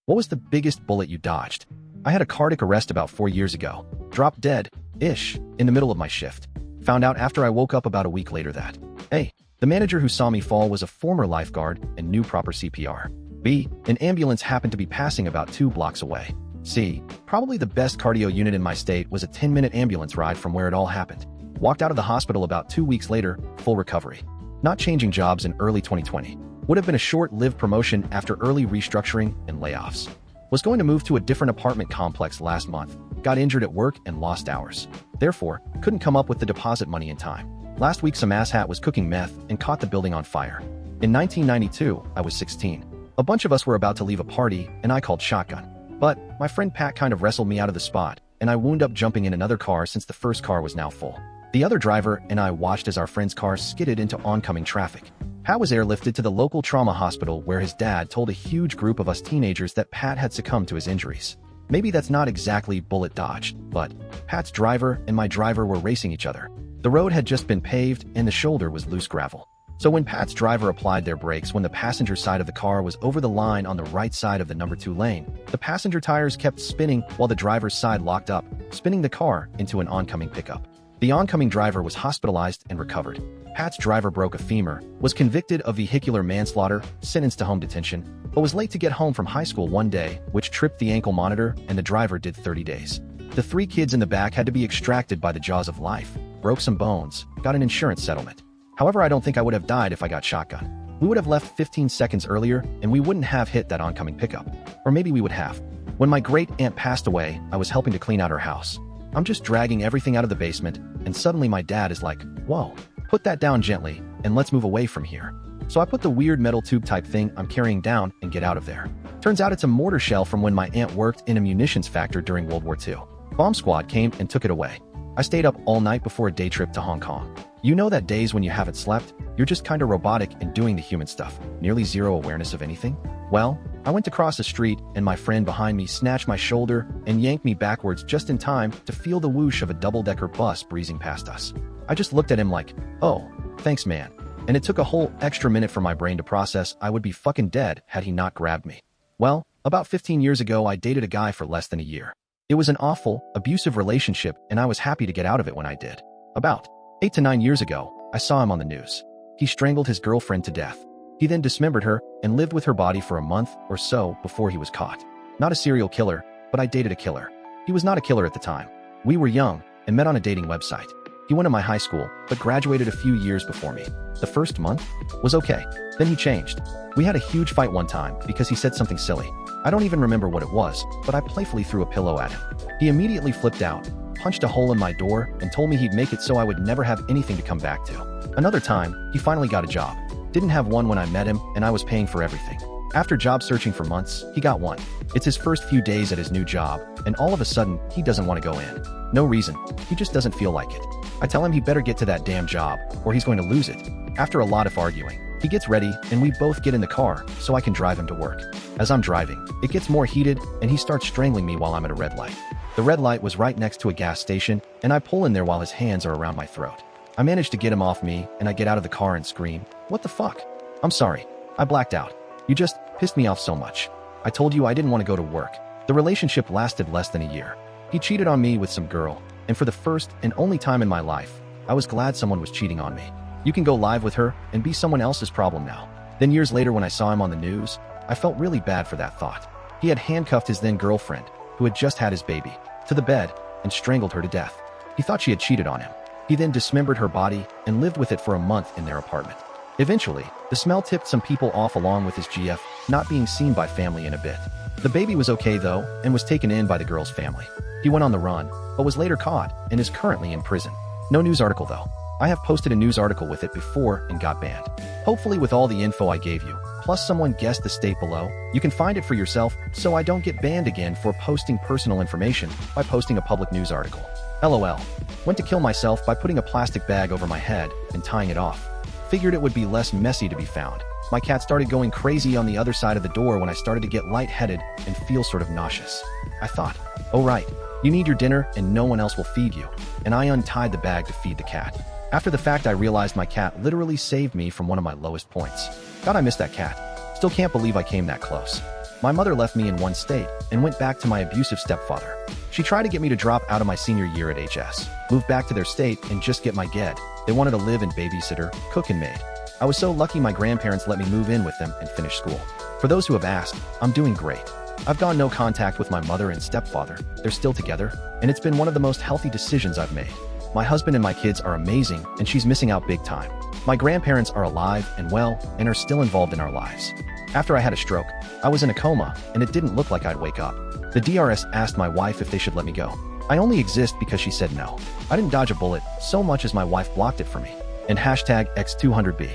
What was the biggest bullet you dodged? I had a cardiac arrest about 4 years ago. Dropped dead-ish in the middle of my shift. Found out after I woke up about a week later that A, the manager who saw me fall was a former lifeguard and knew proper CPR. B, an ambulance happened to be passing about 2 blocks away. C, probably the best cardio unit in my state was a 10-minute ambulance ride from where it all happened. Walked out of the hospital about 2 weeks later, full recovery. Not changing jobs in early 2020. Would have been a short-lived promotion after early restructuring and layoffs. Was going to move to a different apartment complex last month. Got injured at work and lost hours. Therefore, couldn't come up with the deposit money in time. Last week some asshat was cooking meth and caught the building on fire. In 1992, I was 16. A bunch of us were about to leave a party and I called shotgun. But my friend Pat kind of wrestled me out of the spot and I wound up jumping in another car since the first car was now full. The other driver and I watched as our friend's car skidded into oncoming traffic. Pat was airlifted to the local trauma hospital where his dad told a huge group of us teenagers that Pat had succumbed to his injuries. Maybe that's not exactly bullet dodged, but Pat's driver and my driver were racing each other. The road had just been paved and the shoulder was loose gravel. So when Pat's driver applied their brakes when the passenger side of the car was over the line on the right side of the number 2 lane, the passenger tires kept spinning while the driver's side locked up, spinning the car into an oncoming pickup. The oncoming driver was hospitalized and recovered. Pat's driver broke a femur, was convicted of vehicular manslaughter, sentenced to home detention, but was late to get home from high school one day, which tripped the ankle monitor, and the driver did 30 days. The 3 kids in the back had to be extracted by the jaws of life, broke some bones, got an insurance settlement. However, I don't think I would have died if I got shotgun. We would have left 15 seconds earlier, and we wouldn't have hit that oncoming pickup. Or maybe we would have. When my great-aunt passed away, I was helping to clean out her house. I'm just dragging everything out of the basement, and suddenly my dad is like, "Whoa, put that down gently, and let's move away from here." So I put the weird metal tube type thing I'm carrying down and get out of there. Turns out it's a mortar shell from when my aunt worked in a munitions factory during World War II. Bomb squad came and took it away. I stayed up all night before a day trip to Hong Kong. You know that days when you haven't slept, you're just kinda robotic and doing the human stuff, nearly zero awareness of anything? Well, I went to cross the street and my friend behind me snatched my shoulder and yanked me backwards just in time to feel the whoosh of a double-decker bus breezing past us. I just looked at him like, "Oh, thanks man." And it took a whole extra minute for my brain to process I would be fucking dead had he not grabbed me. Well, about 15 years ago I dated a guy for less than a year. It was an awful, abusive relationship and I was happy to get out of it when I did. About 8 to 9 years ago, I saw him on the news. He strangled his girlfriend to death. He then dismembered her and lived with her body for a month or so before he was caught. Not a serial killer, but I dated a killer. He was not a killer at the time. We were young and met on a dating website. He went to my high school, but graduated a few years before me. The first month was okay. Then he changed. We had a huge fight one time because he said something silly. I don't even remember what it was, but I playfully threw a pillow at him. He immediately flipped out, punched a hole in my door, and told me he'd make it so I would never have anything to come back to. Another time, he finally got a job. Didn't have one when I met him, and I was paying for everything. After job searching for months, he got one. It's his first few days at his new job, and all of a sudden, he doesn't want to go in. No reason. He just doesn't feel like it. I tell him he better get to that damn job, or he's going to lose it. After a lot of arguing, he gets ready, and we both get in the car so I can drive him to work. As I'm driving, it gets more heated, and he starts strangling me while I'm at a red light. The red light was right next to a gas station, and I pull in there while his hands are around my throat. I manage to get him off me, and I get out of the car and scream, "What the fuck? I'm sorry. I blacked out. You just pissed me off so much. I told you I didn't want to go to work." The relationship lasted less than a year. He cheated on me with some girl, and for the first and only time in my life, I was glad someone was cheating on me. You can go live with her and be someone else's problem now. Then years later when I saw him on the news, I felt really bad for that thought. He had handcuffed his then girlfriend, who had just had his baby, to the bed and strangled her to death. He thought she had cheated on him. He then dismembered her body and lived with it for a month in their apartment. Eventually, the smell tipped some people off along with his GF not being seen by family in a bit. The baby was okay though and was taken in by the girl's family. He went on the run, but was later caught and is currently in prison. No news article though. I have posted a news article with it before and got banned. Hopefully with all the info I gave you, plus someone guessed the state below, you can find it for yourself so I don't get banned again for posting personal information by posting a public news article. LOL. Went to kill myself by putting a plastic bag over my head and tying it off. Figured it would be less messy to be found. My cat started going crazy on the other side of the door when I started to get lightheaded and feel sort of nauseous. I thought, oh right, you need your dinner and no one else will feed you. And I untied the bag to feed the cat. After the fact I realized my cat literally saved me from one of my lowest points. God, I miss that cat. Still can't believe I came that close. My mother left me in one state and went back to my abusive stepfather. She tried to get me to drop out of my senior year at HS, move back to their state, and just get my GED. They wanted to live in babysitter, cook, and maid. I was so lucky my grandparents let me move in with them and finish school. For those who have asked, I'm doing great. I've gone no contact with my mother and stepfather. They're still together, and it's been one of the most healthy decisions I've made. My husband and my kids are amazing, and she's missing out big time. My grandparents are alive and well and are still involved in our lives. After I had a stroke, I was in a coma, and it didn't look like I'd wake up. The DRS asked my wife if they should let me go. I only exist because she said no. I didn't dodge a bullet so much as my wife blocked it for me. And hashtag X200B.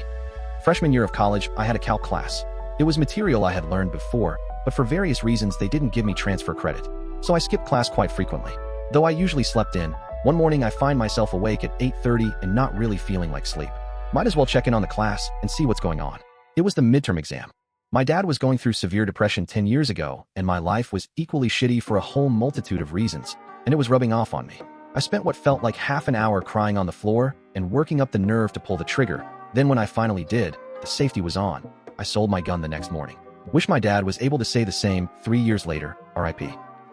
Freshman year of college, I had a calc class. It was material I had learned before, but for various reasons they didn't give me transfer credit. So I skipped class quite frequently. Though I usually slept in, one morning I find myself awake at 8:30 and not really feeling like sleep. Might as well check in on the class and see what's going on. It was the midterm exam. My dad was going through severe depression 10 years ago, and my life was equally shitty for a whole multitude of reasons, and it was rubbing off on me. I spent what felt like half an hour crying on the floor and working up the nerve to pull the trigger. Then when I finally did, the safety was on. I sold my gun the next morning. Wish my dad was able to say the same 3 years later, RIP.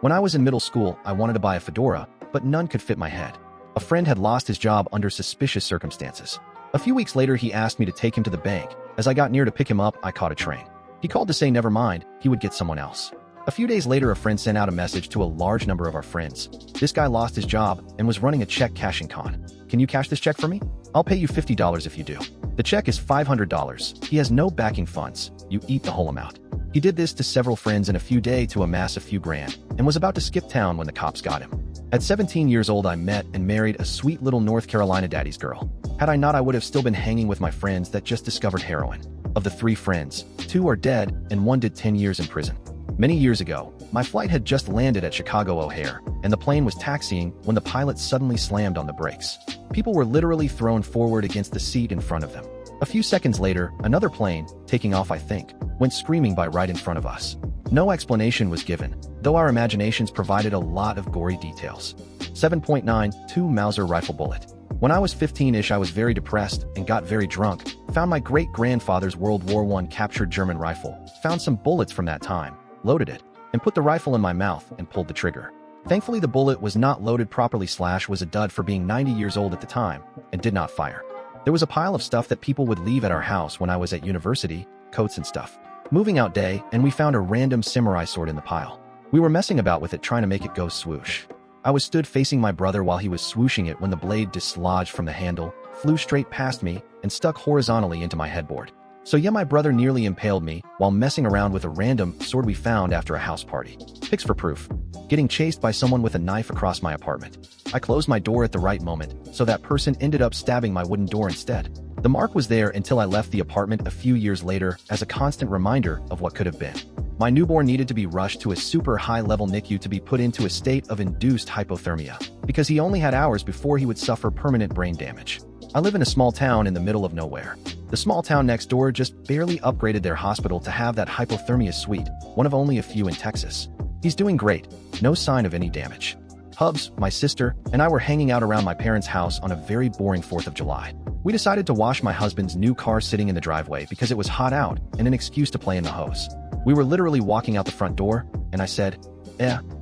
When I was in middle school, I wanted to buy a fedora, but none could fit my head. A friend had lost his job under suspicious circumstances. A few weeks later, he asked me to take him to the bank. As I got near to pick him up, I caught a train. He called to say never mind, he would get someone else. A few days later, a friend sent out a message to a large number of our friends. This guy lost his job and was running a check cashing con. Can you cash this check for me? I'll pay you $50 if you do. The check is $500. He has no backing funds. You eat the whole amount. He did this to several friends in a few days to amass a few grand and was about to skip town when the cops got him. At 17 years old, I met and married a sweet little North Carolina daddy's girl. Had I not, I would have still been hanging with my friends that just discovered heroin. Of the 3 friends, 2 are dead and 1 did 10 years in prison. Many years ago, my flight had just landed at Chicago O'Hare, and the plane was taxiing when the pilot suddenly slammed on the brakes. People were literally thrown forward against the seat in front of them. A few seconds later, another plane, taking off I think, went screaming by right in front of us. No explanation was given, though our imaginations provided a lot of gory details. 7.92 Mauser rifle bullet. When I was 15-ish, I was very depressed and got very drunk, found my great-grandfather's World War I captured German rifle, found some bullets from that time, loaded it, and put the rifle in my mouth and pulled the trigger. Thankfully, the bullet was not loaded properly / was a dud for being 90 years old at the time, and did not fire. There was a pile of stuff that people would leave at our house when I was at university, coats and stuff. Moving out day, and we found a random samurai sword in the pile. We were messing about with it trying to make it go swoosh. I was stood facing my brother while he was swooshing it when the blade dislodged from the handle, flew straight past me, and stuck horizontally into my headboard. So yeah, my brother nearly impaled me while messing around with a random sword we found after a house party. Pics for proof. Getting chased by someone with a knife across my apartment. I closed my door at the right moment, so that person ended up stabbing my wooden door instead. The mark was there until I left the apartment a few years later as a constant reminder of what could have been. My newborn needed to be rushed to a super high-level NICU to be put into a state of induced hypothermia, because he only had hours before he would suffer permanent brain damage. I live in a small town in the middle of nowhere. The small town next door just barely upgraded their hospital to have that hypothermia suite, one of only a few in Texas. He's doing great, no sign of any damage. Hubs, my sister, and I were hanging out around my parents' house on a very boring 4th of July. We decided to wash my husband's new car sitting in the driveway because it was hot out and an excuse to play in the hose. We were literally walking out the front door, and I said,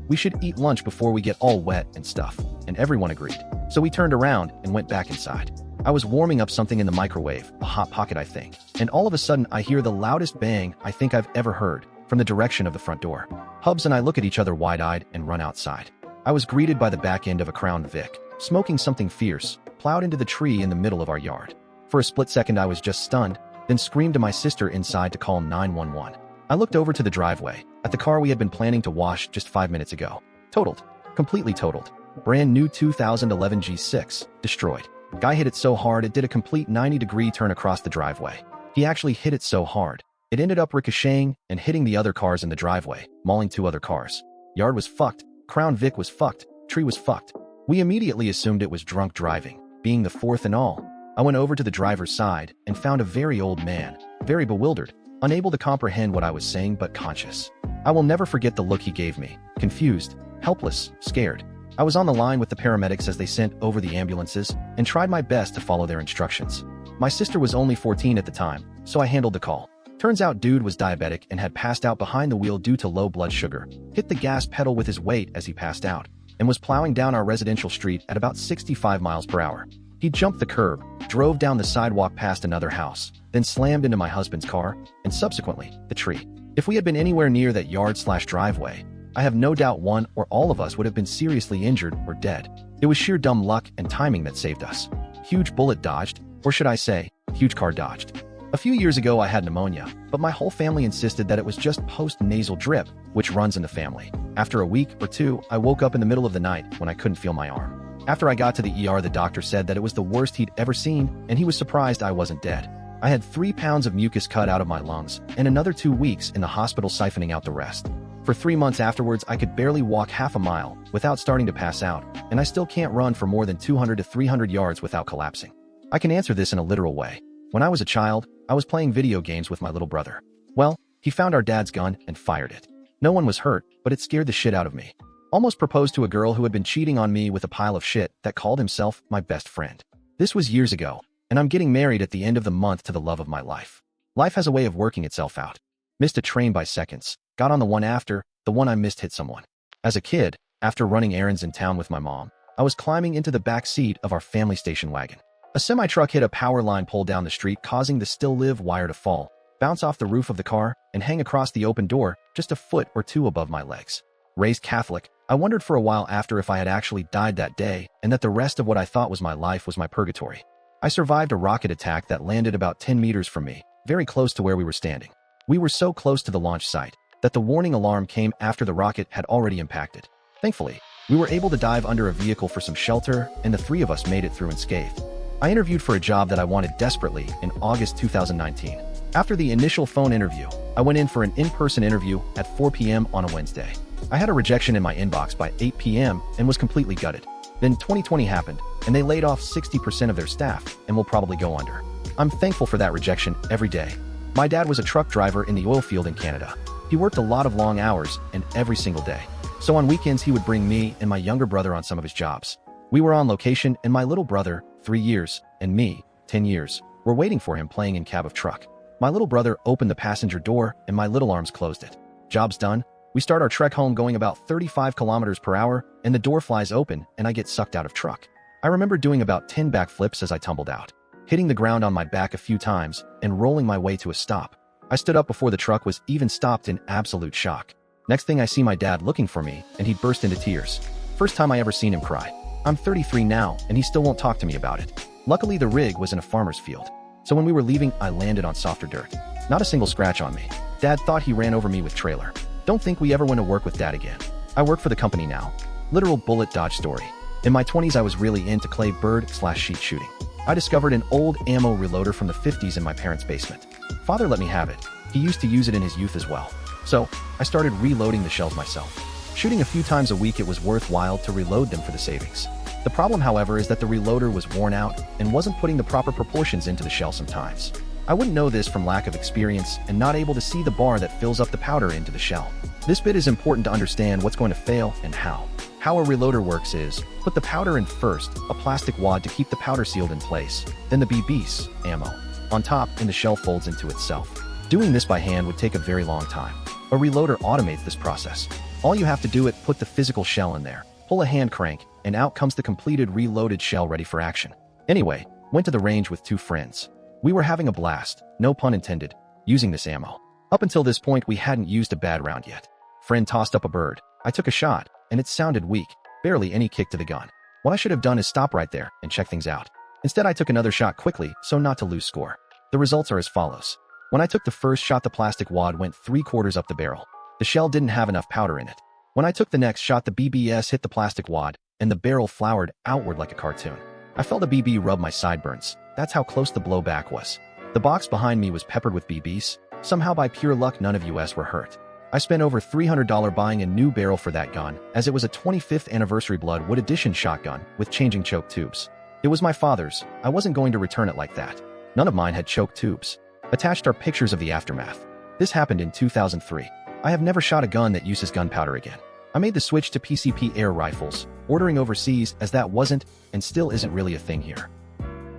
we should eat lunch before we get all wet and stuff, and everyone agreed. So we turned around and went back inside. I was warming up something in the microwave, a Hot Pocket I think, and all of a sudden I hear the loudest bang I think I've ever heard from the direction of the front door. Hubs and I look at each other wide-eyed and run outside. I was greeted by the back end of a Crown Vic, smoking something fierce, plowed into the tree in the middle of our yard. For a split second I was just stunned, then screamed to my sister inside to call 911. I looked over to the driveway, at the car we had been planning to wash just 5 minutes ago. Totaled. Completely totaled. Brand new 2011 G6. Destroyed. Guy hit it so hard it did a complete 90-degree turn across the driveway. He actually hit it so hard, it ended up ricocheting and hitting the other cars in the driveway, mauling 2 other cars. Yard was fucked. Crown Vic was fucked. Tree was fucked. We immediately assumed it was drunk driving, being the 4th and all. I went over to the driver's side and found a very old man, very bewildered, unable to comprehend what I was saying but conscious. I will never forget the look he gave me, confused, helpless, scared. I was on the line with the paramedics as they sent over the ambulances and tried my best to follow their instructions. My sister was only 14 at the time, so I handled the call. Turns out dude was diabetic and had passed out behind the wheel due to low blood sugar, hit the gas pedal with his weight as he passed out, and was plowing down our residential street at about 65 miles per hour. He jumped the curb, drove down the sidewalk past another house, then slammed into my husband's car, and subsequently, the tree. If we had been anywhere near that yard/driveway, I have no doubt one or all of us would have been seriously injured or dead. It was sheer dumb luck and timing that saved us. Huge bullet dodged, or should I say, huge car dodged. A few years ago I had pneumonia, but my whole family insisted that it was just post-nasal drip, which runs in the family. After a week or two, I woke up in the middle of the night when I couldn't feel my arm. After I got to the ER, the doctor said that it was the worst he'd ever seen, and he was surprised I wasn't dead. I had 3 pounds of mucus cut out of my lungs, and another 2 weeks in the hospital siphoning out the rest. For 3 months afterwards, I could barely walk half a mile without starting to pass out, and I still can't run for more than 200 to 300 yards without collapsing. I can answer this in a literal way. When I was a child, I was playing video games with my little brother. Well, he found our dad's gun and fired it. No one was hurt, but it scared the shit out of me. Almost proposed to a girl who had been cheating on me with a pile of shit that called himself my best friend. This was years ago, and I'm getting married at the end of the month to the love of my life. Life has a way of working itself out. Missed a train by seconds, got on the one after, the one I missed hit someone. As a kid, after running errands in town with my mom, I was climbing into the back seat of our family station wagon. A semi-truck hit a power line pole down the street, causing the still-live wire to fall, bounce off the roof of the car, and hang across the open door just a foot or two above my legs. Raised Catholic, I wondered for a while after if I had actually died that day and that the rest of what I thought was my life was my purgatory. I survived a rocket attack that landed about 10 meters from me, very close to where we were standing. We were so close to the launch site that the warning alarm came after the rocket had already impacted. Thankfully, we were able to dive under a vehicle for some shelter, and the 3 of us made it through unscathed. I interviewed for a job that I wanted desperately in August 2019. After the initial phone interview, I went in for an in-person interview at 4 p.m. on a Wednesday. I had a rejection in my inbox by 8 p.m. and was completely gutted. Then 2020 happened, and they laid off 60% of their staff and will probably go under. I'm thankful for that rejection every day. My dad was a truck driver in the oil field in Canada. He worked a lot of long hours and every single day. So on weekends he would bring me and my younger brother on some of his jobs. We were on location, and my little brother, 3 years, and me, 10 years, were waiting for him playing in cab of truck. My little brother opened the passenger door and my little arms closed it. Job's done. We start our trek home going about 35 kilometers per hour, and the door flies open and I get sucked out of truck. I remember doing about 10 backflips as I tumbled out, hitting the ground on my back a few times and rolling my way to a stop. I stood up before the truck was even stopped in absolute shock. Next thing I see my dad looking for me, and he burst into tears. First time I ever seen him cry. I'm 33 now, and he still won't talk to me about it. Luckily, the rig was in a farmer's field, so when we were leaving, I landed on softer dirt. Not a single scratch on me. Dad thought he ran over me with trailer. Don't think we ever went to work with Dad again. I work for the company now. Literal bullet dodge story. In my 20s, I was really into clay bird/sheet shooting. I discovered an old ammo reloader from the 50s in my parents' basement. Father let me have it. He used to use it in his youth as well. So, I started reloading the shells myself. Shooting a few times a week, it was worthwhile to reload them for the savings. The problem, however, is that the reloader was worn out and wasn't putting the proper proportions into the shell sometimes. I wouldn't know this from lack of experience and not able to see the bar that fills up the powder into the shell. This bit is important to understand what's going to fail and how. How a reloader works is, put the powder in first, a plastic wad to keep the powder sealed in place, then the BB's, ammo, on top, and the shell folds into itself. Doing this by hand would take a very long time. A reloader automates this process. All you have to do is put the physical shell in there, pull a hand crank, and out comes the completed reloaded shell ready for action. Anyway, went to the range with 2 friends. We were having a blast, no pun intended, using this ammo. Up until this point, we hadn't used a bad round yet. Friend tossed up a bird. I took a shot, and it sounded weak, barely any kick to the gun. What I should have done is stop right there and check things out. Instead, I took another shot quickly, so not to lose score. The results are as follows. When I took the first shot, the plastic wad went 3/4 up the barrel. The shell didn't have enough powder in it. When I took the next shot, the BBS hit the plastic wad, and the barrel flowered outward like a cartoon. I felt a BB rub my sideburns. That's how close the blowback was. The box behind me was peppered with BBs. Somehow, by pure luck, none of us were hurt. I spent over $300 buying a new barrel for that gun, as it was a 25th anniversary Bloodwood edition shotgun with changing choke tubes. It was my father's. I wasn't going to return it like that. None of mine had choke tubes. Attached are pictures of the aftermath. This happened in 2003. I have never shot a gun that uses gunpowder again. I made the switch to PCP air rifles, ordering overseas, as that wasn't and still isn't really a thing here.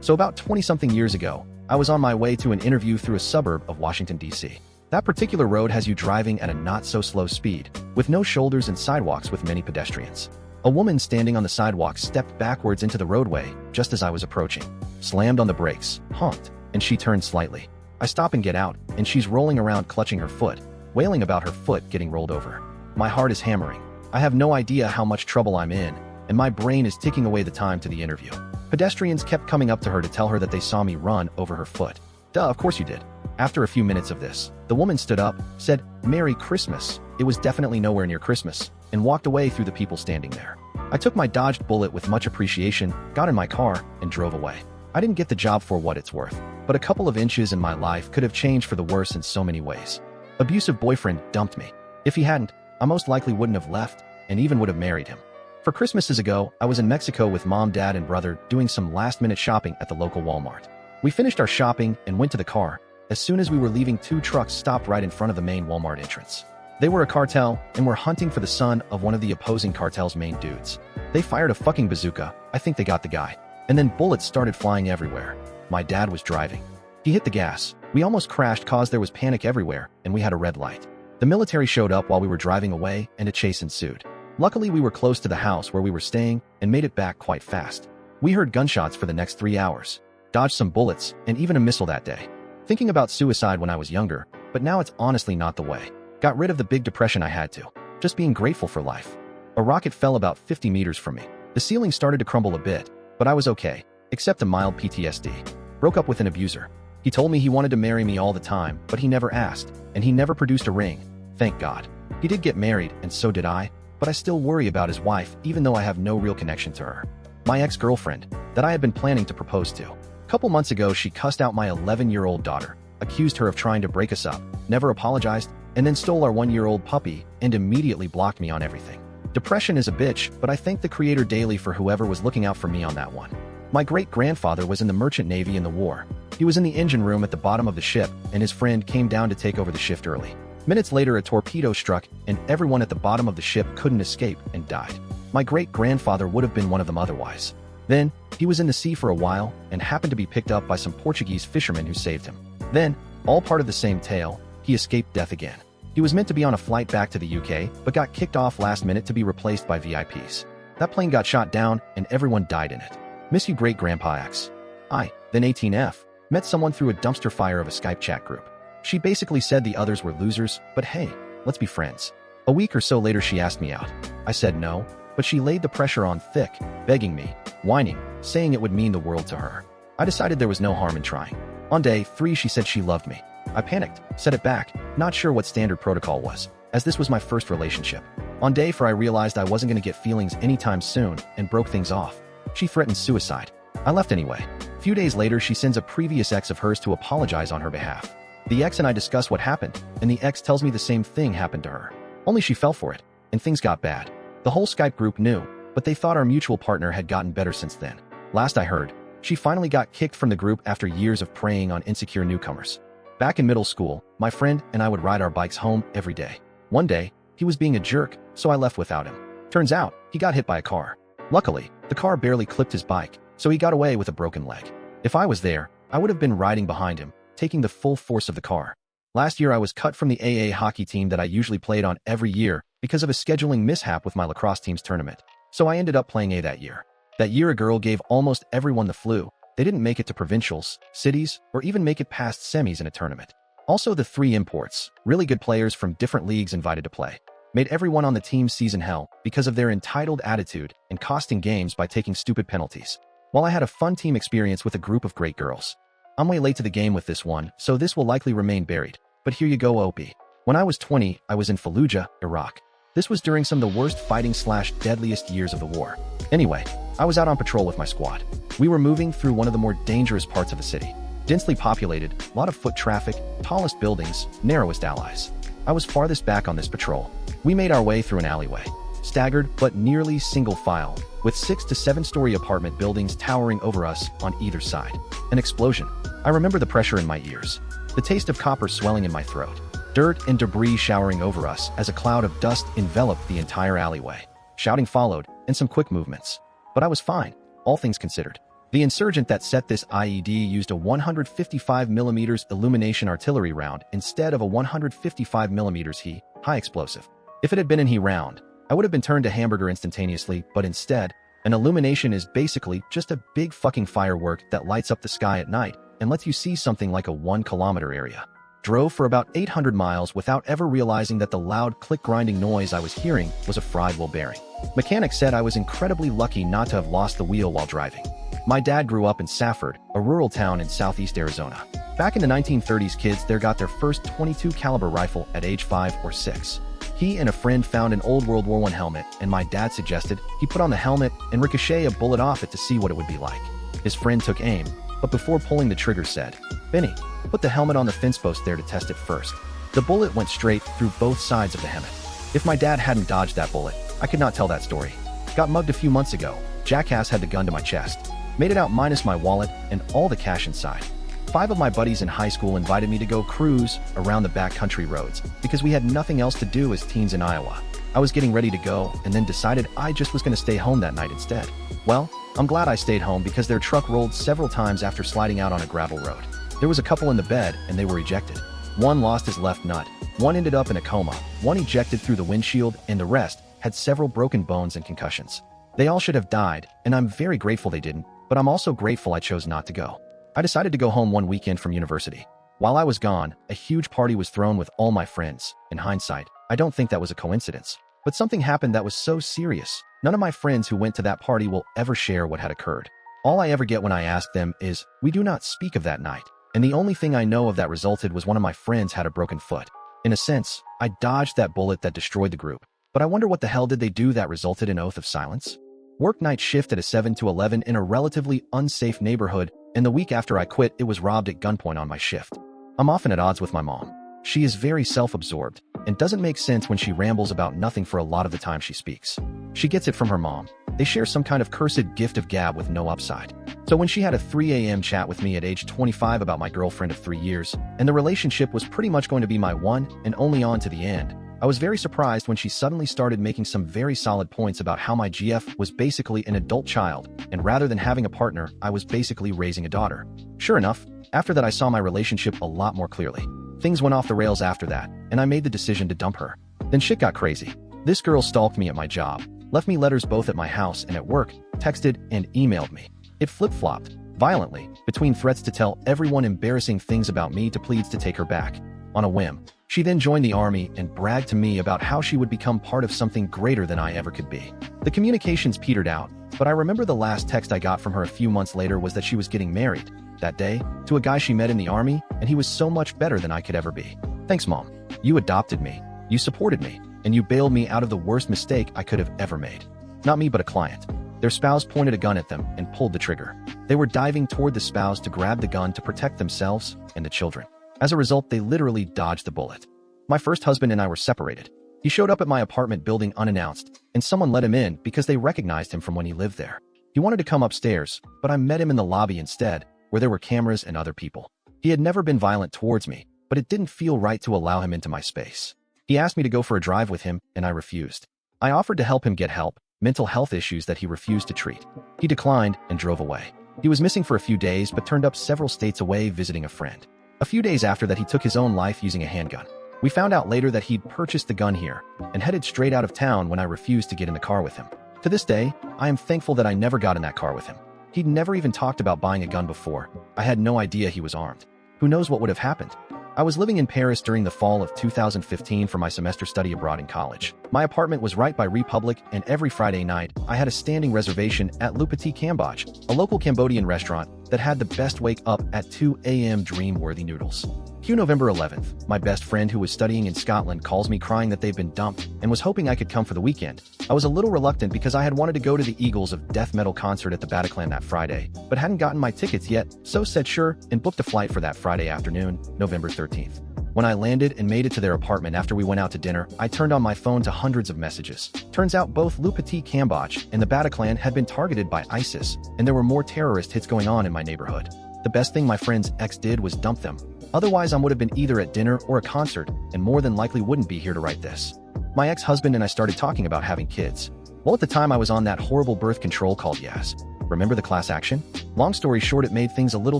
So about 20-something years ago, I was on my way to an interview through a suburb of Washington, D.C. That particular road has you driving at a not-so-slow speed, with no shoulders and sidewalks with many pedestrians. A woman standing on the sidewalk stepped backwards into the roadway just as I was approaching, slammed on the brakes, honked, and she turned slightly. I stop and get out, and she's rolling around clutching her foot, wailing about her foot getting rolled over. My heart is hammering. I have no idea how much trouble I'm in, and my brain is ticking away the time to the interview. Pedestrians kept coming up to her to tell her that they saw me run over her foot. Duh, of course you did. After a few minutes of this, the woman stood up, said, "Merry Christmas." It was definitely nowhere near Christmas, and walked away through the people standing there. I took my dodged bullet with much appreciation, got in my car, and drove away. I didn't get the job for what it's worth, but a couple of inches in my life could have changed for the worse in so many ways. Abusive boyfriend dumped me. If he hadn't, I most likely wouldn't have left, and even would have married him. For Christmases ago, I was in Mexico with mom, dad, and brother doing some last-minute shopping at the local Walmart. We finished our shopping and went to the car. As soon as we were leaving, two trucks stopped right in front of the main Walmart entrance. They were a cartel and were hunting for the son of one of the opposing cartel's main dudes. They fired a fucking bazooka. I think they got the guy. And then bullets started flying everywhere. My dad was driving. He hit the gas. We almost crashed cause there was panic everywhere, and we had a red light. The military showed up while we were driving away, and a chase ensued. Luckily, we were close to the house where we were staying and made it back quite fast. We heard gunshots for the next 3 hours, dodged some bullets, and even a missile that day. Thinking about suicide when I was younger, but now it's honestly not the way. Got rid of the big depression I had to. Just being grateful for life. A rocket fell about 50 meters from me. The ceiling started to crumble a bit, but I was okay, except a mild PTSD. Broke up with an abuser. He told me he wanted to marry me all the time, but he never asked, and he never produced a ring. Thank God. He did get married, and so did I, but I still worry about his wife even though I have no real connection to her. My ex-girlfriend, that I had been planning to propose to. A couple months ago, she cussed out my 11-year-old daughter, accused her of trying to break us up, never apologized, and then stole our 1-year-old puppy and immediately blocked me on everything. Depression is a bitch, but I thank the Creator daily for whoever was looking out for me on that one. My great-grandfather was in the Merchant Navy in the war. He was in the engine room at the bottom of the ship, and his friend came down to take over the shift early. Minutes later, a torpedo struck, and everyone at the bottom of the ship couldn't escape and died. My great-grandfather would have been one of them otherwise. Then, he was in the sea for a while and happened to be picked up by some Portuguese fishermen who saved him. Then, all part of the same tale, he escaped death again. He was meant to be on a flight back to the UK, but got kicked off last minute to be replaced by VIPs. That plane got shot down, and everyone died in it. Miss you, Great-Grandpa X. I, then 18F, met someone through a dumpster fire of a Skype chat group. She basically said the others were losers, but hey, let's be friends. A week or so later, she asked me out. I said no, but she laid the pressure on thick, begging me, whining, saying it would mean the world to her. I decided there was no harm in trying. On day 3, she said she loved me. I panicked, set it back, not sure what standard protocol was, as this was my first relationship. On day 4, I realized I wasn't going to get feelings anytime soon and broke things off. She threatened suicide. I left anyway. A few days later, she sends a previous ex of hers to apologize on her behalf. The ex and I discuss what happened, and the ex tells me the same thing happened to her. Only she fell for it, and things got bad. The whole Skype group knew, but they thought our mutual partner had gotten better since then. Last I heard, she finally got kicked from the group after years of preying on insecure newcomers. Back in middle school, my friend and I would ride our bikes home every day. One day, he was being a jerk, so I left without him. Turns out, he got hit by a car. Luckily, the car barely clipped his bike, so he got away with a broken leg. If I was there, I would have been riding behind him, taking the full force of the car. Last year, I was cut from the AA hockey team that I usually played on every year because of a scheduling mishap with my lacrosse team's tournament. So I ended up playing A that year. That year, a girl gave almost everyone the flu. They didn't make it to provincials, cities, or even make it past semis in a tournament. Also, the 3 imports, really good players from different leagues invited to play, made everyone on the team's season hell because of their entitled attitude and costing games by taking stupid penalties. While I had a fun team experience with a group of great girls, I'm way late to the game with this one, so this will likely remain buried. But here you go, OP. When I was 20, I was in Fallujah, Iraq. This was during some of the worst fighting/deadliest years of the war. Anyway, I was out on patrol with my squad. We were moving through one of the more dangerous parts of the city. Densely populated, a lot of foot traffic, tallest buildings, narrowest allies. I was farthest back on this patrol. We made our way through an alleyway. Staggered, but nearly single file, with 6 to 7-story apartment buildings towering over us on either side. An explosion. I remember the pressure in my ears. The taste of copper swelling in my throat. Dirt and debris showering over us as a cloud of dust enveloped the entire alleyway. Shouting followed, and some quick movements. But I was fine, all things considered. The insurgent that set this IED used a 155mm illumination artillery round instead of a 155mm He high explosive. If it had been an He round, I would have been turned to hamburger instantaneously, but instead, an illumination is basically just a big fucking firework that lights up the sky at night and lets you see something like a 1-kilometer area. Drove for about 800 miles without ever realizing that the loud click-grinding noise I was hearing was a fried wheel bearing. Mechanic said I was incredibly lucky not to have lost the wheel while driving. My dad grew up in Safford, a rural town in southeast Arizona. Back in the 1930s, kids there got their first .22 caliber rifle at age 5 or 6. He and a friend found an old World War I helmet, and my dad suggested he put on the helmet and ricochet a bullet off it to see what it would be like. His friend took aim, but before pulling the trigger said, "Benny, put the helmet on the fence post there to test it first." The bullet went straight through both sides of the helmet. If my dad hadn't dodged that bullet, I could not tell that story. Got mugged a few months ago. Jackass had the gun to my chest. Made it out minus my wallet and all the cash inside. 5 of my buddies in high school invited me to go cruise around the backcountry roads because we had nothing else to do as teens in Iowa. I was getting ready to go and then decided I just was going to stay home that night instead. Well, I'm glad I stayed home because their truck rolled several times after sliding out on a gravel road. There was a couple in the bed and they were ejected. One lost his left nut, one ended up in a coma, one ejected through the windshield, and the rest had several broken bones and concussions. They all should have died, and I'm very grateful they didn't, but I'm also grateful I chose not to go. I decided to go home one weekend from university. While I was gone, a huge party was thrown with all my friends. In hindsight, I don't think that was a coincidence. But something happened that was so serious. None of my friends who went to that party will ever share what had occurred. All I ever get when I ask them is, "We do not speak of that night." And the only thing I know of that resulted was one of my friends had a broken foot. In a sense, I dodged that bullet that destroyed the group. But I wonder what the hell did they do that resulted in oath of silence? Work night shift at a 7 to 11 in a relatively unsafe neighborhood, and the week after I quit, it was robbed at gunpoint on my shift. I'm often at odds with my mom. She is very self-absorbed and doesn't make sense when she rambles about nothing for a lot of the time she speaks. She gets it from her mom. They share some kind of cursed gift of gab with no upside. So when she had a 3 a.m. chat with me at age 25 about my girlfriend of 3 years, and the relationship was pretty much going to be my one and only on to the end, I was very surprised when she suddenly started making some very solid points about how my GF was basically an adult child, and rather than having a partner, I was basically raising a daughter. Sure enough, after that I saw my relationship a lot more clearly. Things went off the rails after that, and I made the decision to dump her. Then shit got crazy. This girl stalked me at my job, left me letters both at my house and at work, texted and emailed me. It flip-flopped, violently, between threats to tell everyone embarrassing things about me to pleads to take her back. On a whim, she then joined the army and bragged to me about how she would become part of something greater than I ever could be. The communications petered out, but I remember the last text I got from her a few months later was that she was getting married, that day, to a guy she met in the army, and he was so much better than I could ever be. Thanks, Mom. You adopted me, you supported me, and you bailed me out of the worst mistake I could have ever made. Not me, but a client. Their spouse pointed a gun at them and pulled the trigger. They were diving toward the spouse to grab the gun to protect themselves and the children. As a result, they literally dodged the bullet. My first husband and I were separated. He showed up at my apartment building unannounced, and someone let him in because they recognized him from when he lived there. He wanted to come upstairs, but I met him in the lobby instead, where there were cameras and other people. He had never been violent towards me, but it didn't feel right to allow him into my space. He asked me to go for a drive with him, and I refused. I offered to help him get help, mental health issues that he refused to treat. He declined and drove away. He was missing for a few days, but turned up several states away visiting a friend. A few days after that, he took his own life using a handgun. We found out later that he'd purchased the gun here and headed straight out of town when I refused to get in the car with him. To this day, I am thankful that I never got in that car with him. He'd never even talked about buying a gun before. I had no idea he was armed. Who knows what would have happened? I was living in Paris during the fall of 2015 for my semester study abroad in college. My apartment was right by Republic, and every Friday night, I had a standing reservation at Le Petit Cambodge, a local Cambodian restaurant that had the best wake up at 2 a.m. dream-worthy noodles. Cue November 11th, my best friend who was studying in Scotland calls me crying that they've been dumped and was hoping I could come for the weekend. I was a little reluctant because I had wanted to go to the Eagles of Death metal concert at the Bataclan that Friday, but hadn't gotten my tickets yet, so said sure and booked a flight for that Friday afternoon, November 13th. When I landed and made it to their apartment after we went out to dinner, I turned on my phone to hundreds of messages. Turns out both Le Petit Cambodge and the Bataclan had been targeted by ISIS, and there were more terrorist hits going on in my neighborhood. The best thing my friend's ex did was dump them. Otherwise, I would have been either at dinner or a concert, and more than likely wouldn't be here to write this. My ex-husband and I started talking about having kids. Well, at the time I was on that horrible birth control called Yas. Remember the class action? Long story short, it made things a little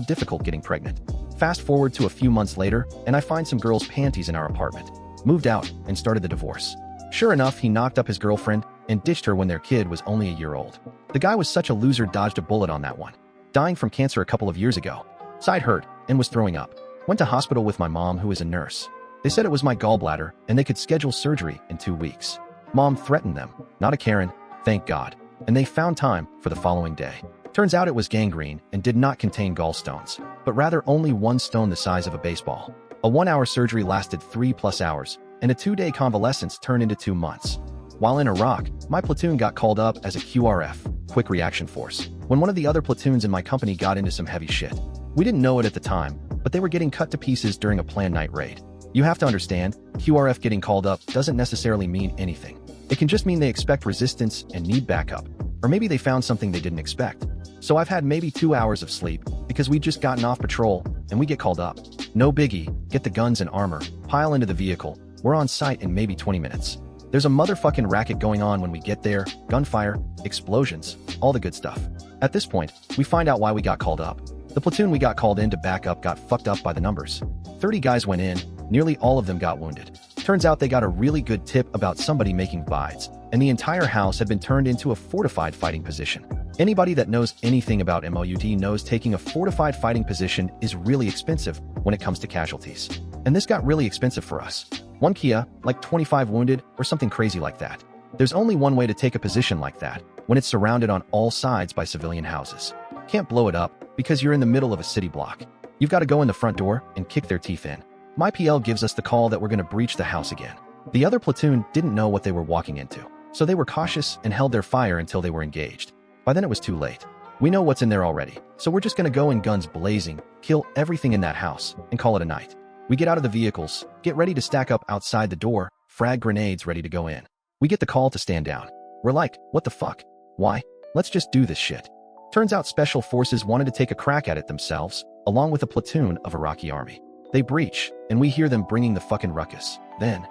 difficult getting pregnant. Fast forward to a few months later, and I find some girl's panties in our apartment. Moved out and started the divorce. Sure enough, he knocked up his girlfriend and ditched her when their kid was only a year old. The guy was such a loser, dodged a bullet on that one. Dying from cancer a couple of years ago. Side hurt and was throwing up. Went to hospital with my mom, who is a nurse. They said it was my gallbladder and they could schedule surgery in 2 weeks. Mom threatened them. Not a Karen, thank God. And they found time for the following day. Turns out it was gangrene and did not contain gallstones, but rather only one stone the size of a baseball. A 1-hour surgery lasted 3+ hours, and a 2-day convalescence turned into 2 months. While in Iraq, my platoon got called up as a QRF, Quick Reaction Force, when one of the other platoons in my company got into some heavy shit. We didn't know it at the time, but they were getting cut to pieces during a planned night raid. You have to understand, QRF getting called up doesn't necessarily mean anything. It can just mean they expect resistance and need backup, or maybe they found something they didn't expect. So I've had maybe 2 hours of sleep because we'd just gotten off patrol and we get called up. No biggie, get the guns and armor, pile into the vehicle. We're on site in maybe 20 minutes. There's a motherfucking racket going on when we get there, gunfire, explosions, all the good stuff. At this point, we find out why we got called up. The platoon we got called in to back up got fucked up by the numbers. 30 guys went in, nearly all of them got wounded. Turns out they got a really good tip about somebody making bides, and the entire house had been turned into a fortified fighting position. Anybody that knows anything about MOUD knows taking a fortified fighting position is really expensive when it comes to casualties. And this got really expensive for us. One Kia, like 25 wounded, or something crazy like that. There's only one way to take a position like that, when it's surrounded on all sides by civilian houses. Can't blow it up, because you're in the middle of a city block. You've got to go in the front door and kick their teeth in. My PL gives us the call that we're going to breach the house again. The other platoon didn't know what they were walking into, so they were cautious and held their fire until they were engaged. By then it was too late. We know what's in there already, so we're just going to go in guns blazing, kill everything in that house, and call it a night. We get out of the vehicles, get ready to stack up outside the door, frag grenades ready to go in. We get the call to stand down. We're like, what the fuck? Why? Let's just do this shit. Turns out special forces wanted to take a crack at it themselves, along with a platoon of Iraqi army. They breach, and we hear them bringing the fucking ruckus. Then,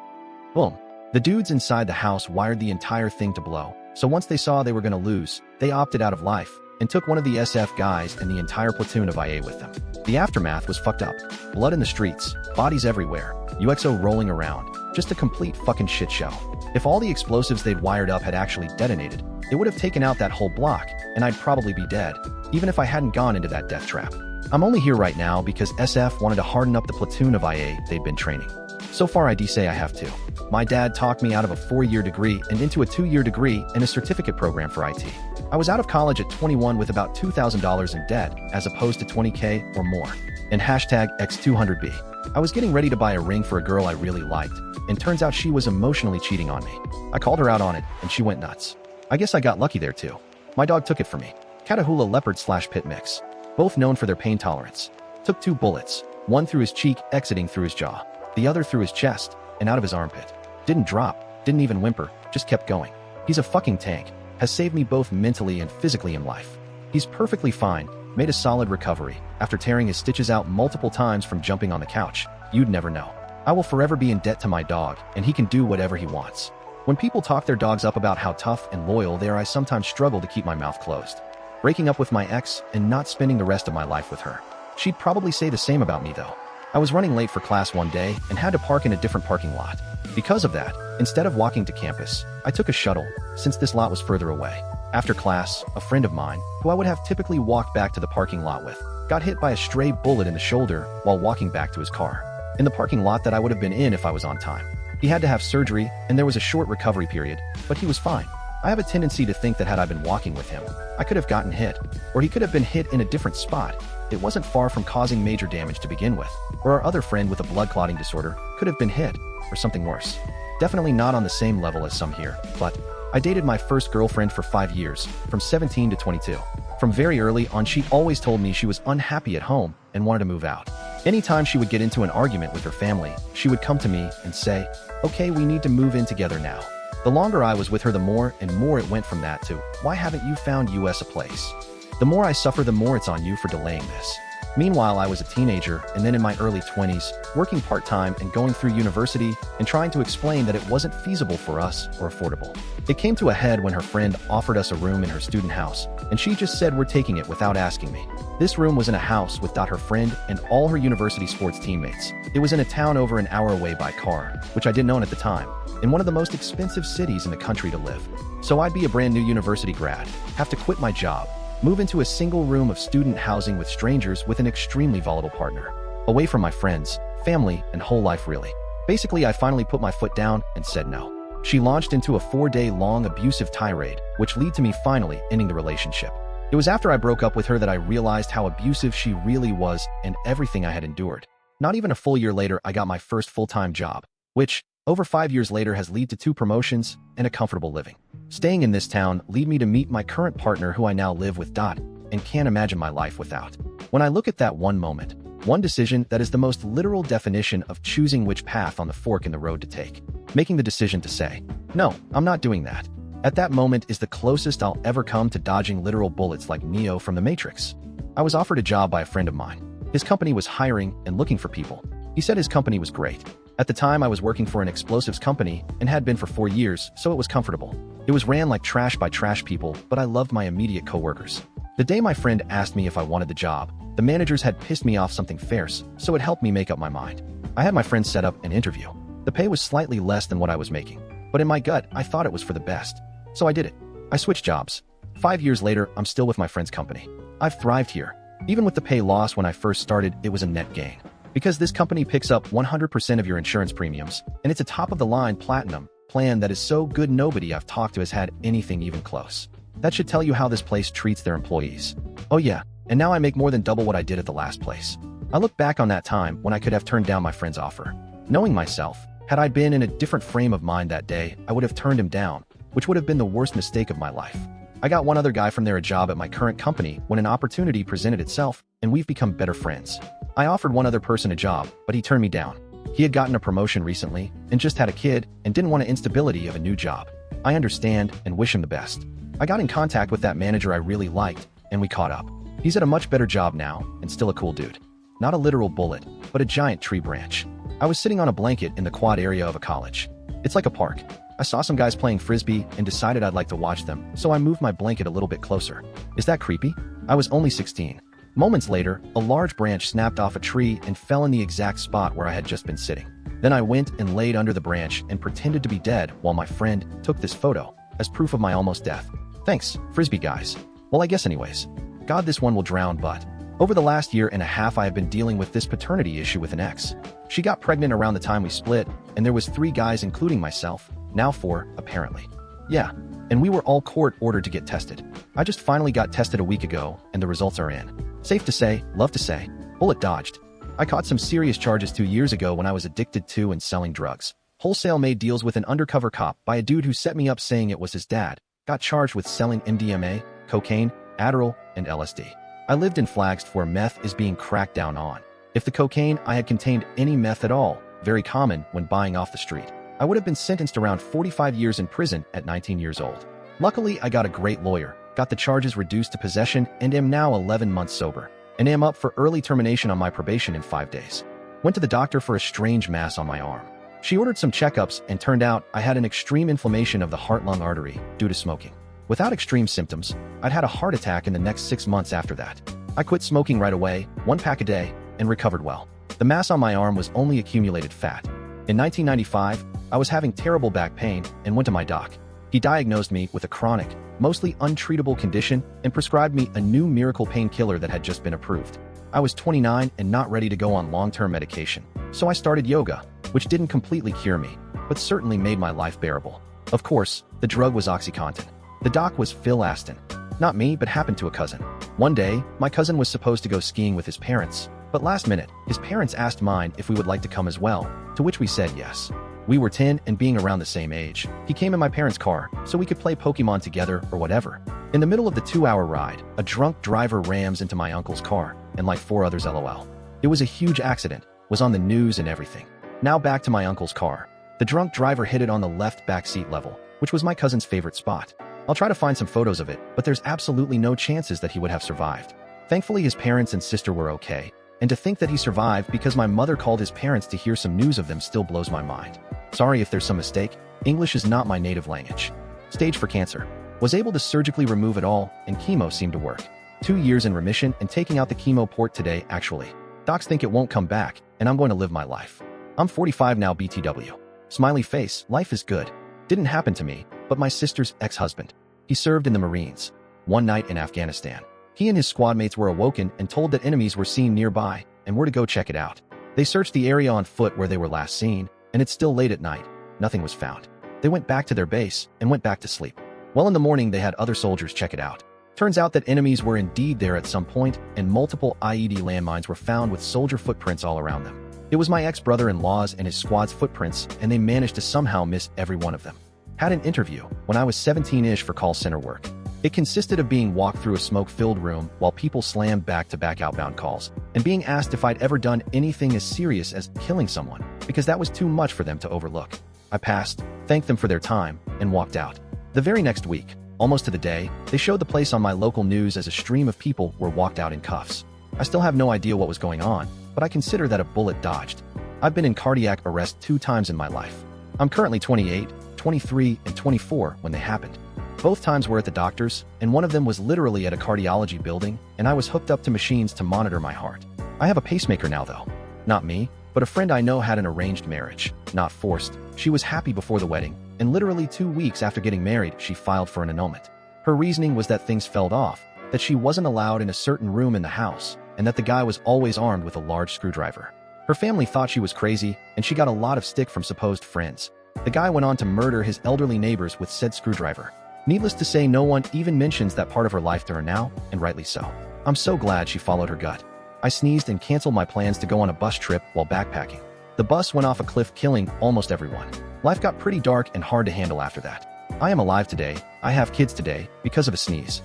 boom. The dudes inside the house wired the entire thing to blow, so once they saw they were gonna lose, they opted out of life and took one of the SF guys and the entire platoon of IA with them. The aftermath was fucked up. Blood in the streets, bodies everywhere, UXO rolling around, just a complete fucking shit show. If all the explosives they'd wired up had actually detonated, it would have taken out that whole block, and I'd probably be dead, even if I hadn't gone into that death trap. I'm only here right now because SF wanted to harden up the platoon of IA they'd been training. So far I'd say I have to. My dad talked me out of a 4-year degree and into a 2-year degree and a certificate program for IT. I was out of college at 21 with about $2,000 in debt, as opposed to 20K or more. And hashtag X200B. I was getting ready to buy a ring for a girl I really liked, and turns out she was emotionally cheating on me. I called her out on it, and she went nuts. I guess I got lucky there too. My dog took it for me. Catahoula Leopard/Pit mix. Both known for their pain tolerance. Took 2 bullets, one through his cheek, exiting through his jaw, the other through his chest, and out of his armpit. Didn't drop, didn't even whimper, just kept going. He's a fucking tank. Has saved me both mentally and physically in life. He's perfectly fine, made a solid recovery, after tearing his stitches out multiple times from jumping on the couch. You'd never know. I will forever be in debt to my dog, and he can do whatever he wants. When people talk their dogs up about how tough and loyal they are, I sometimes struggle to keep my mouth closed. Breaking up with my ex and not spending the rest of my life with her. She'd probably say the same about me though. I was running late for class one day and had to park in a different parking lot. Because of that, instead of walking to campus, I took a shuttle, since this lot was further away. After class, a friend of mine, who I would have typically walked back to the parking lot with, got hit by a stray bullet in the shoulder while walking back to his car. In the parking lot that I would have been in if I was on time. He had to have surgery, and there was a short recovery period, but he was fine. I have a tendency to think that had I been walking with him, I could have gotten hit, or he could have been hit in a different spot. It wasn't far from causing major damage to begin with, or our other friend with a blood clotting disorder could have been hit, or something worse. Definitely not on the same level as some here, but I dated my first girlfriend for 5 years, from 17 to 22. From very early on, she always told me she was unhappy at home and wanted to move out. Anytime she would get into an argument with her family, she would come to me and say, "Okay, we need to move in together now." The longer I was with her, the more and more it went from that to, "Why haven't you found us a place?" The more I suffer, the more it's on you for delaying this. Meanwhile, I was a teenager and then in my early 20s, working part-time and going through university and trying to explain that it wasn't feasible for us or affordable. It came to a head when her friend offered us a room in her student house, and she just said we're taking it without asking me. This room was in a house with her friend and all her university sports teammates. It was in a town over an hour away by car, which I didn't own at the time, in one of the most expensive cities in the country to live. So I'd be a brand new university grad, have to quit my job, move into a single room of student housing with strangers with an extremely volatile partner, away from my friends, family, and whole life really. Basically, I finally put my foot down and said no. She launched into a 4-day-long abusive tirade, which led to me finally ending the relationship. It was after I broke up with her that I realized how abusive she really was and everything I had endured. Not even a full year later, I got my first full-time job, which, over 5 years later, has led to 2 promotions and a comfortable living. Staying in this town led me to meet my current partner who I now live with, and can't imagine my life without. When I look at that one moment, one decision that is the most literal definition of choosing which path on the fork in the road to take, making the decision to say, no, I'm not doing that. At that moment is the closest I'll ever come to dodging literal bullets like Neo from the Matrix. I was offered a job by a friend of mine. His company was hiring and looking for people. He said his company was great. At the time, I was working for an explosives company and had been for 4 years, so it was comfortable. It was ran like trash by trash people, but I loved my immediate coworkers. The day my friend asked me if I wanted the job, the managers had pissed me off something fierce, so it helped me make up my mind. I had my friend set up an interview. The pay was slightly less than what I was making, but in my gut, I thought it was for the best. So I did it. I switched jobs. 5 years later, I'm still with my friend's company. I've thrived here. Even with the pay loss when I first started, it was a net gain. Because this company picks up 100% of your insurance premiums, and it's a top-of-the-line platinum plan that is so good nobody I've talked to has had anything even close. That should tell you how this place treats their employees. Oh yeah, and now I make more than double what I did at the last place. I look back on that time when I could have turned down my friend's offer. Knowing myself, had I been in a different frame of mind that day, I would have turned him down, which would have been the worst mistake of my life. I got one other guy from there a job at my current company when an opportunity presented itself, and we've become better friends. I offered one other person a job, but he turned me down. He had gotten a promotion recently and just had a kid and didn't want the instability of a new job. I understand and wish him the best. I got in contact with that manager I really liked, and we caught up. He's at a much better job now and still a cool dude. Not a literal bullet, but a giant tree branch. I was sitting on a blanket in the quad area of a college. It's like a park. I saw some guys playing frisbee and decided I'd like to watch them, so I moved my blanket a little bit closer. Is that creepy? I was only 16. Moments later, a large branch snapped off a tree and fell in the exact spot where I had just been sitting. Then I went and laid under the branch and pretended to be dead while my friend took this photo as proof of my almost death. Thanks, frisbee guys. Well, I guess anyways. God, this one will drown, but over the last year and a half, I have been dealing with this paternity issue with an ex. She got pregnant around the time we split, and there was 3 guys including myself, now 4, apparently. Yeah, and we were all court-ordered to get tested. I just finally got tested a week ago, and the results are in. Safe to say, love to say, bullet dodged. I caught some serious charges 2 years ago when I was addicted to and selling drugs. Wholesale made deals with an undercover cop by a dude who set me up saying it was his dad. Got charged with selling MDMA, cocaine, Adderall, and LSD. I lived in Flagstaff where meth is being cracked down on. If the cocaine I had contained any meth at all, very common when buying off the street, I would have been sentenced around 45 years in prison at 19 years old. Luckily, I got a great lawyer, got the charges reduced to possession, and am now 11 months sober, and am up for early termination on my probation in 5 days. Went to the doctor for a strange mass on my arm. She ordered some checkups and turned out I had an extreme inflammation of the heart-lung artery due to smoking. Without extreme symptoms, I'd had a heart attack in the next 6 months after that. I quit smoking right away, 1 pack a day, and recovered well. The mass on my arm was only accumulated fat. In 1995, I was having terrible back pain and went to my doc. He diagnosed me with a chronic, mostly untreatable condition and prescribed me a new miracle painkiller that had just been approved. I was 29 and not ready to go on long-term medication, so I started yoga, which didn't completely cure me, but certainly made my life bearable. Of course, the drug was OxyContin. The doc was Phil Aston. Not me, but happened to a cousin. One day, my cousin was supposed to go skiing with his parents, but last minute, his parents asked mine if we would like to come as well, to which we said yes. We were 10 and being around the same age, he came in my parents' car so we could play Pokemon together or whatever. In the middle of the 2-hour ride, a drunk driver rams into my uncle's car, and like 4 others LOL. It was a huge accident, was on the news and everything. Now back to my uncle's car. The drunk driver hit it on the left back seat level, which was my cousin's favorite spot. I'll try to find some photos of it, but there's absolutely no chances that he would have survived. Thankfully, his parents and sister were okay, and to think that he survived because my mother called his parents to hear some news of them still blows my mind. Sorry if there's some mistake, English is not my native language. Stage for cancer. Was able to surgically remove it all, and chemo seemed to work. 2 years in remission and taking out the chemo port today, actually. Docs think it won't come back, and I'm going to live my life. I'm 45 now BTW. Smiley face, life is good. Didn't happen to me, but my sister's ex-husband. He served in the Marines. One night in Afghanistan, he and his squad mates were awoken and told that enemies were seen nearby and were to go check it out. They searched the area on foot where they were last seen, and it's still late at night. Nothing was found. They went back to their base and went back to sleep. Well, in the morning, they had other soldiers check it out. Turns out that enemies were indeed there at some point, and multiple IED landmines were found with soldier footprints all around them. It was my ex-brother-in-law's and his squad's footprints, and they managed to somehow miss every one of them. Had an interview when I was 17-ish for call center work. It consisted of being walked through a smoke-filled room while people slammed back-to-back outbound calls, and being asked if I'd ever done anything as serious as killing someone, because that was too much for them to overlook. I passed, thanked them for their time, and walked out. The very next week, almost to the day, they showed the place on my local news as a stream of people were walked out in cuffs. I still have no idea what was going on, but I consider that a bullet dodged. I've been in cardiac arrest 2 times in my life. I'm currently 28, 23, and 24 when they happened. Both times were at the doctor's, and one of them was literally at a cardiology building, and I was hooked up to machines to monitor my heart. I have a pacemaker now though. Not me, but a friend I know had an arranged marriage, not forced. She was happy before the wedding, and literally 2 weeks after getting married, she filed for an annulment. Her reasoning was that things fell off, that she wasn't allowed in a certain room in the house, and that the guy was always armed with a large screwdriver. Her family thought she was crazy, and she got a lot of stick from supposed friends. The guy went on to murder his elderly neighbors with said screwdriver. Needless to say, no one even mentions that part of her life to her now, and rightly so. I'm so glad she followed her gut. I sneezed and canceled my plans to go on a bus trip while backpacking. The bus went off a cliff, killing almost everyone. Life got pretty dark and hard to handle after that. I am alive today, I have kids today, because of a sneeze.